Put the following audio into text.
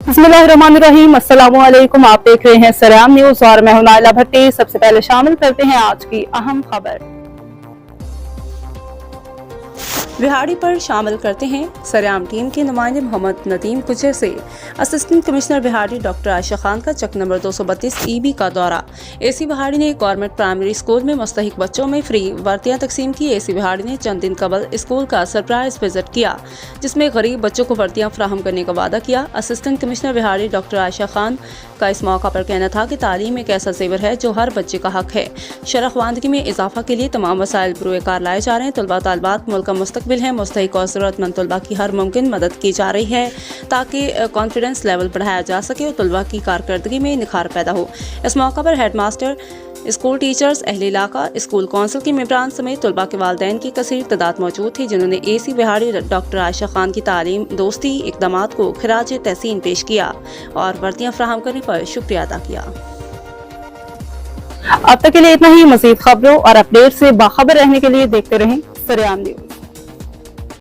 बिस्मिल्लाहिर्रहमानिर्रहीम, अस्सलामुअलैकुम। आप देख रहे हैं सरेआम न्यूज और मैं हूं नाइला भट्टी। सबसे पहले शामिल करते हैं आज की अहम खबर। बिहाड़ी पर शामिल करते हैं सरेआम टीम के नुमाइंदे मोहम्मद नदीम गुजर से असिस्टेंट कमिश्नर बिहाड़ी डॉक्टर आयशा खान का चक नंबर 232 EB का दौरा। AC बिहाड़ी ने गवर्नमेंट प्राइमरी स्कूल में मुस्तहिक बच्चों में फ्री वर्दियां तकसीम की। AC बिहाड़ी ने चंद दिन कबल स्कूल का सरप्राइज विजिट किया, जिसमें गरीब बच्चों को वर्दियां फराहम करने का वादा किया। असिस्टेंट कमिश्नर बिहाड़ी डॉक्टर आयशा खान का इस मौका पर कहना था कि तालीम एक ऐसा जेवर है जो हर बच्चे का हक है। शरफ़वानगी में इजाफा के लिए तमाम वसाइल बरूए कार लाए जा रहे हैं। तलबा तालिबात मुल्क का मुस्तकबिल है। मुस्तहिक और ज़रूरतमंद तलबा की हर मुमकिन मदद की जा रही है ताकि कॉन्फिडेंस लेवल बढ़ाया जा सके और तलबा की कारकर्दगी में निखार पैदा हो। इस मौका पर हेड मास्टर, स्कूल टीचर्स, अहले इलाका, स्कूल कौंसिल के मेंबरान समेत तलबा के वालिदैन की कसीर तादाद मौजूद थी, जिन्होंने AC बिहाड़ी डॉक्टर आयशा खान की तालीम दोस्ती इक़दामात को खिराज तहसीन पेश किया और वर्दियां फराहम करने पर शुक्रिया अदा किया। अब तक के लिए इतना ही। मज़ीद खबरों और अपडेट से बाखबर रहने के लिए देखते रहें सरेआम न्यूज।